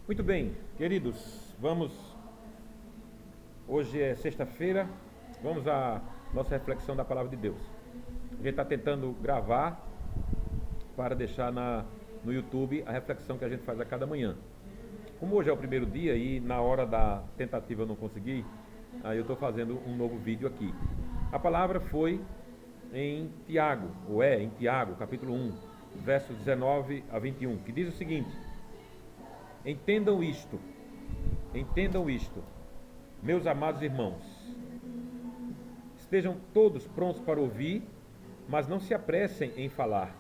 Muito bem, queridos, hoje é sexta-feira, vamos à nossa reflexão da Palavra de Deus. A gente está tentando gravar para deixar no YouTube a reflexão que a gente faz a cada manhã. Como hoje é o primeiro dia e na hora da tentativa eu não consegui, aí eu estou fazendo um novo vídeo aqui. A palavra foi em Tiago, em Tiago, capítulo 1, versos 19 a 21, que diz o seguinte: Entendam isto, meus amados irmãos, estejam todos prontos para ouvir, mas não se apressem em falar,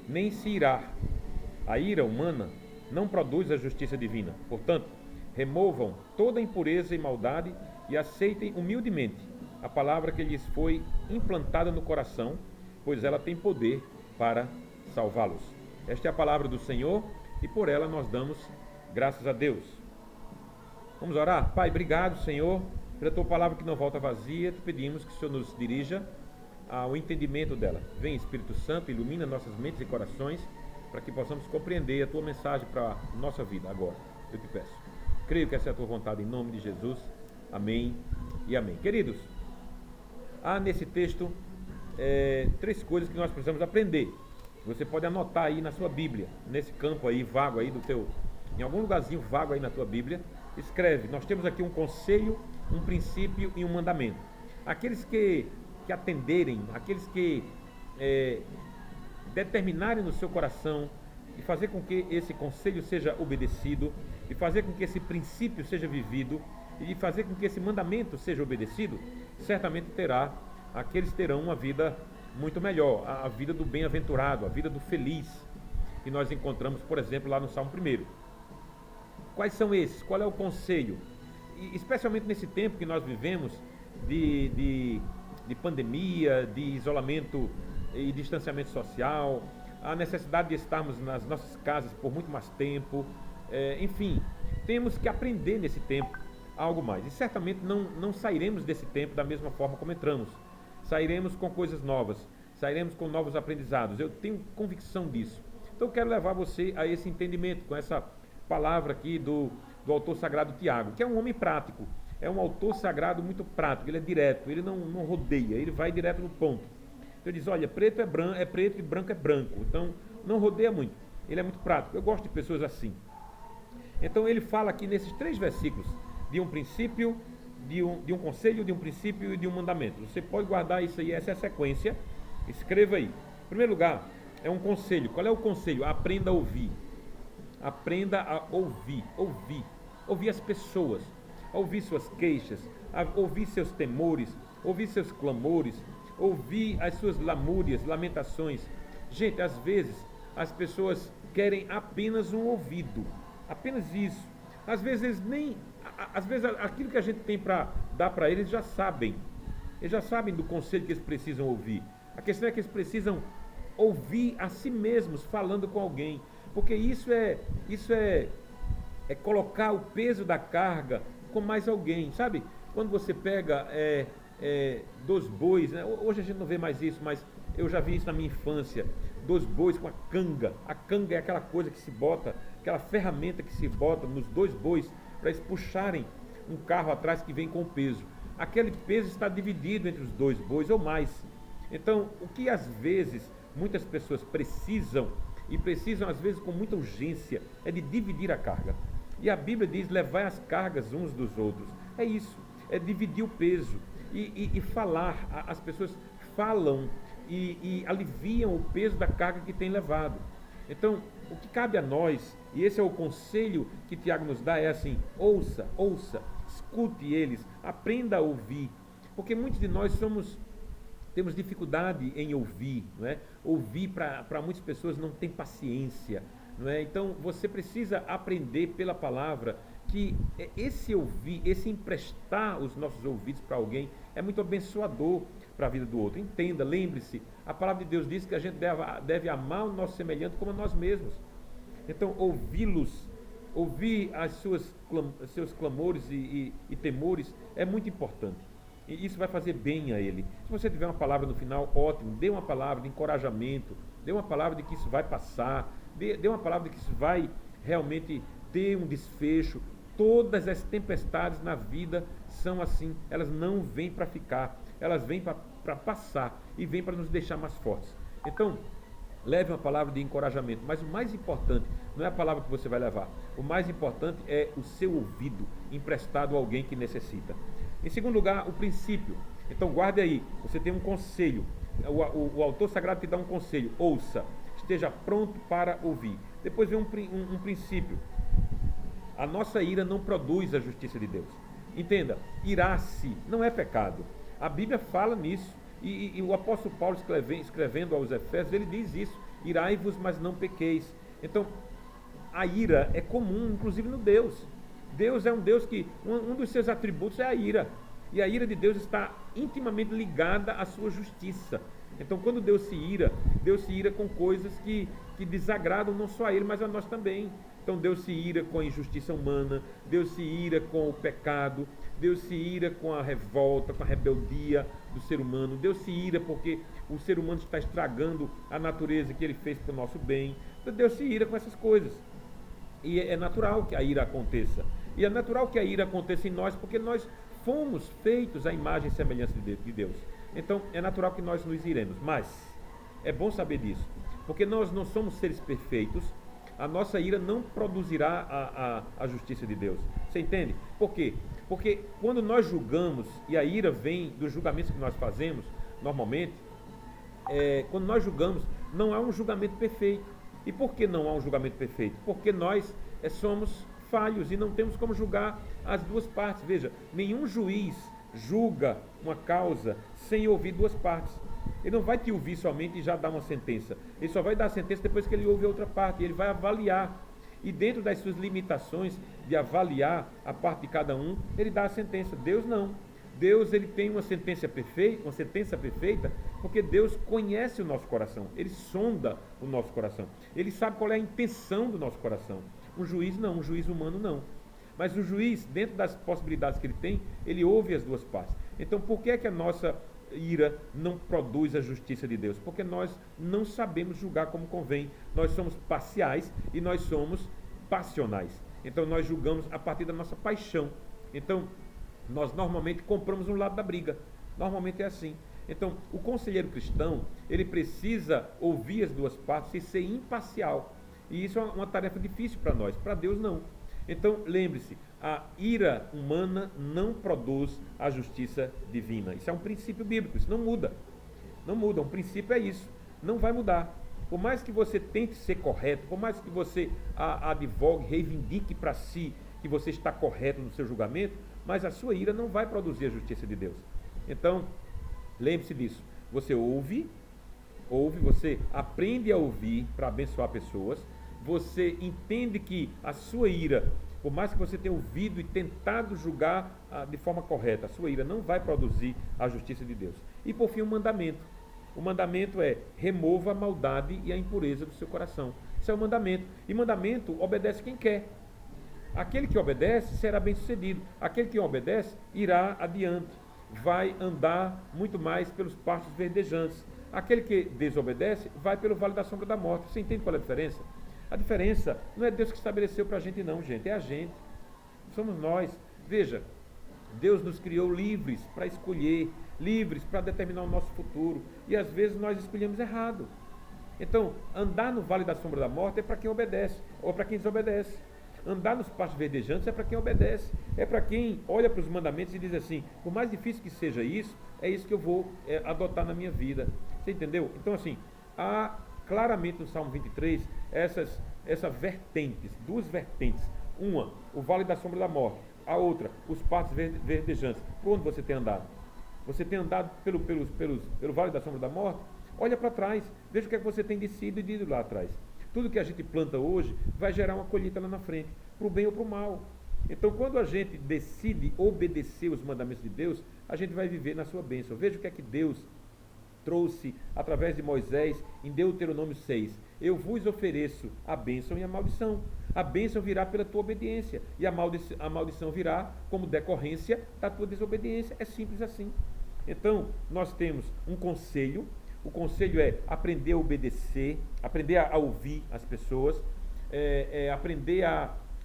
nem se irar. A ira humana não produz a justiça divina. Portanto, removam toda impureza e maldade e aceitem humildemente a palavra que lhes foi implantada no coração, pois ela tem poder para salvá-los. Esta é a palavra do Senhor e por ela nós damos graças a Deus. Vamos orar? Pai, obrigado, Senhor, pela Tua palavra que não volta vazia. Te pedimos que o Senhor nos dirija ao entendimento dela. Vem, Espírito Santo, ilumina nossas mentes e corações para que possamos compreender a Tua mensagem para a nossa vida agora. Eu te peço. Creio que essa é a Tua vontade em nome de Jesus. Amém e amém. Queridos, há nesse texto três coisas que nós precisamos aprender. Você pode anotar aí na sua Bíblia, nesse campo aí vago aí em algum lugarzinho vago aí na tua Bíblia, escreve: nós temos aqui um conselho, um princípio e um mandamento. Aqueles que atenderem, aqueles que determinarem no seu coração e fazer com que esse conselho seja obedecido, e fazer com que esse princípio seja vivido, e fazer com que esse mandamento seja obedecido, certamente aqueles terão uma vida muito melhor, a vida do bem-aventurado, a vida do feliz, que nós encontramos, por exemplo, lá no Salmo 1. Quais são esses? Qual é o conselho? E, especialmente nesse tempo que nós vivemos de pandemia, de isolamento e distanciamento social, a necessidade de estarmos nas nossas casas por muito mais tempo, enfim, temos que aprender nesse tempo algo mais. E certamente não sairemos desse tempo da mesma forma como entramos. Sairemos com coisas novas, sairemos com novos aprendizados. Eu tenho convicção disso. Então eu quero levar você a esse entendimento com essa palavra aqui do autor sagrado Tiago, que é um homem prático, é um autor sagrado muito prático, ele é direto, ele não rodeia, ele vai direto no ponto. Então ele diz: olha, preto é preto e branco é branco, então não rodeia muito, ele é muito prático. Eu gosto de pessoas assim. Então ele fala aqui nesses 3 versículos de um princípio, de um conselho, de um princípio e de um mandamento. Você pode guardar isso aí, essa é a sequência, escreva aí. Em primeiro lugar, é um conselho. Qual é o conselho? Aprenda a ouvir. Aprenda a ouvir as pessoas, a ouvir suas queixas, a ouvir seus temores, ouvir seus clamores, ouvir as suas lamúrias, lamentações. Gente, às vezes as pessoas querem apenas um ouvido, apenas isso. Às vezes aquilo que a gente tem para dar para eles já sabem. Eles já sabem do conselho que eles precisam ouvir. A questão é que eles precisam ouvir a si mesmos falando com alguém. Porque isso é colocar o peso da carga com mais alguém, sabe? Quando você pega 2 bois, né? Hoje a gente não vê mais isso, mas eu já vi isso na minha infância. 2 bois com a canga. A canga é aquela coisa que se bota, aquela ferramenta que se bota nos 2 bois para eles puxarem um carro atrás que vem com peso. Aquele peso está dividido entre os 2 bois ou mais. Então, o que às vezes muitas pessoas precisam às vezes com muita urgência, é de dividir a carga. E a Bíblia diz: levai as cargas uns dos outros. É isso, é dividir o peso e falar. As pessoas falam e aliviam o peso da carga que tem levado. Então, o que cabe a nós, e esse é o conselho que Tiago nos dá, é assim: ouça, escute eles, aprenda a ouvir, porque muitos de nós temos dificuldade em ouvir, não é? Ouvir para muitas pessoas não tem paciência, não é? Então você precisa aprender pela palavra que esse ouvir, esse emprestar os nossos ouvidos para alguém é muito abençoador para a vida do outro. Entenda, lembre-se, a palavra de Deus diz que a gente deve amar o nosso semelhante como a nós mesmos. Então ouvi-los, ouvir seus clamores e temores é muito importante. E isso vai fazer bem a ele. Se você tiver uma palavra no final, ótimo, dê uma palavra de encorajamento, dê uma palavra de que isso vai passar, dê uma palavra de que isso vai realmente ter um desfecho. Todas as tempestades na vida são assim, elas não vêm para ficar, elas vêm para passar e vêm para nos deixar mais fortes. Então, leve uma palavra de encorajamento, mas o mais importante não é a palavra que você vai levar, o mais importante é o seu ouvido emprestado a alguém que necessita. Em segundo lugar, o princípio. Então guarde aí, você tem um conselho, o autor sagrado te dá um conselho: ouça, esteja pronto para ouvir. Depois vem um princípio: a nossa ira não produz a justiça de Deus. Entenda, irar-se não é pecado, a Bíblia fala nisso. E o apóstolo Paulo, escrevendo aos Efésios, ele diz isso: irai-vos, mas não pequeis. Então, a ira é comum, inclusive no Deus. Deus é um Deus que, um dos seus atributos é a ira. E a ira de Deus está intimamente ligada à sua justiça. Então, quando Deus se ira com coisas que desagradam não só a Ele, mas a nós também. Então, Deus se ira com a injustiça humana, Deus se ira com o pecado, Deus se ira com a revolta, com a rebeldia do ser humano. Deus se ira porque o ser humano está estragando a natureza que Ele fez para o nosso bem. Então, Deus se ira com essas coisas. E é natural que a ira aconteça. E é natural que a ira aconteça em nós, porque nós fomos feitos à imagem e semelhança de Deus. Então, é natural que nós nos iremos. Mas, é bom saber disso, porque nós não somos seres perfeitos. A nossa ira não produzirá a justiça de Deus. Você entende? Por quê? Porque quando nós julgamos, e a ira vem dos julgamentos que nós fazemos, normalmente, quando nós julgamos, não há um julgamento perfeito. E por que não há um julgamento perfeito? Porque nós somos falhos e não temos como julgar as duas partes. Veja, nenhum juiz julga uma causa sem ouvir duas partes. Ele não vai te ouvir somente e já dar uma sentença. Ele só vai dar a sentença depois que ele ouve a outra parte. Ele vai avaliar. E dentro das suas limitações de avaliar a parte de cada um, ele dá a sentença. Deus não. Deus, ele tem uma sentença perfeita, porque Deus conhece o nosso coração. Ele sonda o nosso coração. Ele sabe qual é a intenção do nosso coração. Um juiz não, um juiz humano não. Mas o juiz, dentro das possibilidades que ele tem, ele ouve as duas partes. Então, por que é que a nossa ira não produz a justiça de Deus? Porque nós não sabemos julgar como convém. Nós somos parciais e nós somos passionais. Então, nós julgamos a partir da nossa paixão. Então, nós normalmente compramos um lado da briga. Normalmente é assim. Então, o conselheiro cristão, ele precisa ouvir as duas partes e ser imparcial. E isso é uma tarefa difícil para nós. Para Deus, não. Então, lembre-se, a ira humana não produz a justiça divina. Isso é um princípio bíblico, isso não muda. Não muda, um princípio é isso, não vai mudar. Por mais que você tente ser correto, por mais que você advogue, reivindique para si que você está correto no seu julgamento, mas a sua ira não vai produzir a justiça de Deus. Então, lembre-se disso. Você ouve, você aprende a ouvir para abençoar pessoas. Você entende que a sua ira, por mais que você tenha ouvido e tentado julgar de forma correta, a sua ira não vai produzir a justiça de Deus. E por fim, o mandamento. O mandamento é: remova a maldade e a impureza do seu coração. Isso é o mandamento. E mandamento obedece quem quer. Aquele que obedece será bem sucedido. Aquele que obedece irá adiante. Vai andar muito mais pelos pastos verdejantes. Aquele que desobedece vai pelo vale da sombra da morte. Você entende qual é a diferença? A diferença não é Deus que estabeleceu para a gente não, gente. É a gente. Somos nós. Veja, Deus nos criou livres para escolher, livres para determinar o nosso futuro. E às vezes nós escolhemos errado. Então, andar no vale da sombra da morte é para quem obedece ou para quem desobedece. Andar nos pastos verdejantes é para quem obedece. É para quem olha para os mandamentos e diz assim: por mais difícil que seja isso, é isso que eu vou adotar na minha vida. Você entendeu? Então, assim, há claramente no Salmo 23 essas vertentes, duas vertentes. Uma, o vale da sombra da morte. A outra, os pastos verdejantes. Por onde você tem andado? Você tem andado pelo vale da sombra da morte? Olha para trás, veja o que é que você tem decidido lá atrás. Tudo que a gente planta hoje vai gerar uma colheita lá na frente, para o bem ou para o mal. Então, quando a gente decide obedecer os mandamentos de Deus, a gente vai viver na sua bênção. Veja o que é que Deus trouxe através de Moisés em Deuteronômio 6. Eu vos ofereço a bênção e a maldição. A bênção virá pela tua obediência e a maldição virá como decorrência da tua desobediência. É simples assim. Então, nós temos um conselho. O conselho é aprender a obedecer, aprender a ouvir as pessoas, aprender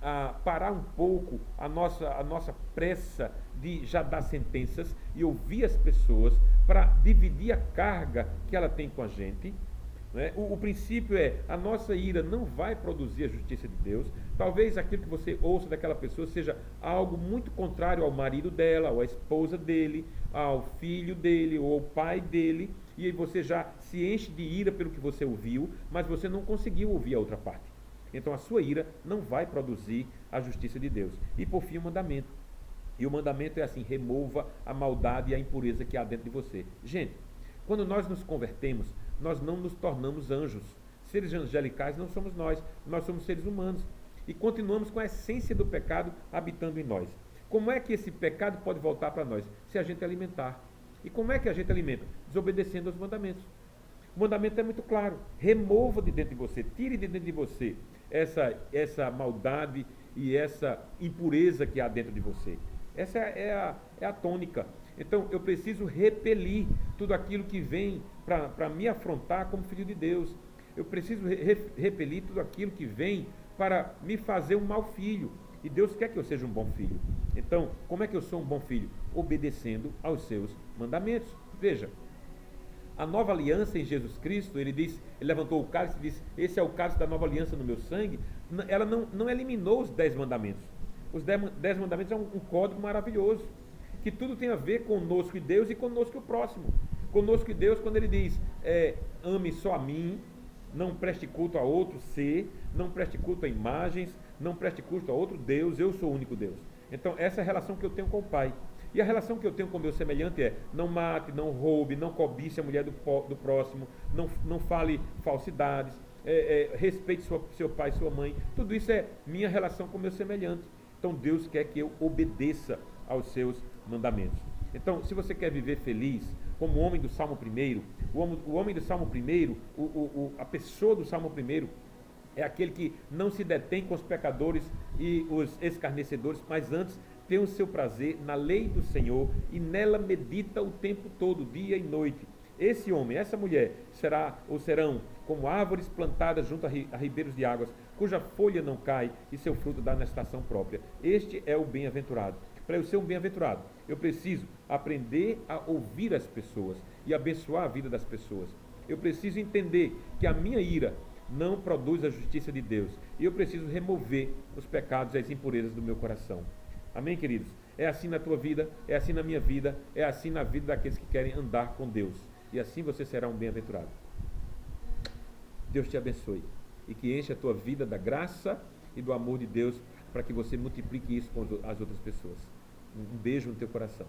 a parar um pouco a nossa pressa de já dar sentenças e ouvir as pessoas para dividir a carga que ela tem com a gente. Né? O princípio é, a nossa ira não vai produzir a justiça de Deus. Talvez aquilo que você ouça daquela pessoa seja algo muito contrário ao marido dela, ou à esposa dele, ao filho dele, ou ao pai dele, e aí você já se enche de ira pelo que você ouviu, mas você não conseguiu ouvir a outra parte. Então a sua ira não vai produzir a justiça de Deus. E por fim o mandamento. E o mandamento é assim: remova a maldade e a impureza que há dentro de você. Gente, quando nós nos convertemos, nós não nos tornamos anjos. Seres angelicais não somos nós somos seres humanos. E continuamos com a essência do pecado habitando em nós. Como é que esse pecado pode voltar para nós? Se a gente alimentar. E como é que a gente alimenta? Desobedecendo aos mandamentos. O mandamento é muito claro: remova de dentro de você, tire de dentro de você essa maldade e essa impureza que há dentro de você. Essa é a tônica. Então eu preciso repelir tudo aquilo que vem para me afrontar como filho de Deus. Eu preciso repelir tudo aquilo que vem para me fazer um mau filho. E Deus quer que eu seja um bom filho. Então, como é que eu sou um bom filho? Obedecendo aos seus mandamentos. Veja, a nova aliança em Jesus Cristo, ele levantou o cálice e disse: esse é o cálice da nova aliança no meu sangue. Ela não eliminou os 10 mandamentos. Os 10 mandamentos é um código maravilhoso, que tudo tem a ver conosco e Deus e conosco e o próximo. Conosco e Deus, quando ele diz, ame só a mim, não preste culto a outro ser, não preste culto a imagens, não preste culto a outro Deus, eu sou o único Deus. Então essa é a relação que eu tenho com o Pai. E a relação que eu tenho com o meu semelhante é: não mate, não roube, não cobice a mulher do próximo, não fale falsidades, respeite seu pai e sua mãe. Tudo isso é minha relação com o meu semelhante. Então Deus quer que eu obedeça aos seus mandamentos. Então, se você quer viver feliz, como o homem do Salmo 1, o homem do Salmo 1, a pessoa do Salmo 1, é aquele que não se detém com os pecadores e os escarnecedores, mas antes tem o seu prazer na lei do Senhor e nela medita o tempo todo, dia e noite. Esse homem, essa mulher, serão como árvores plantadas junto a ribeiros de águas, cuja folha não cai e seu fruto dá na estação própria. Este é o bem-aventurado. Para eu ser um bem-aventurado, eu preciso aprender a ouvir as pessoas e abençoar a vida das pessoas. Eu preciso entender que a minha ira não produz a justiça de Deus. E eu preciso remover os pecados e as impurezas do meu coração. Amém, queridos? É assim na tua vida, é assim na minha vida, é assim na vida daqueles que querem andar com Deus. E assim você será um bem-aventurado. Deus te abençoe e que enche a tua vida da graça e do amor de Deus para que você multiplique isso com as outras pessoas. Um beijo no teu coração.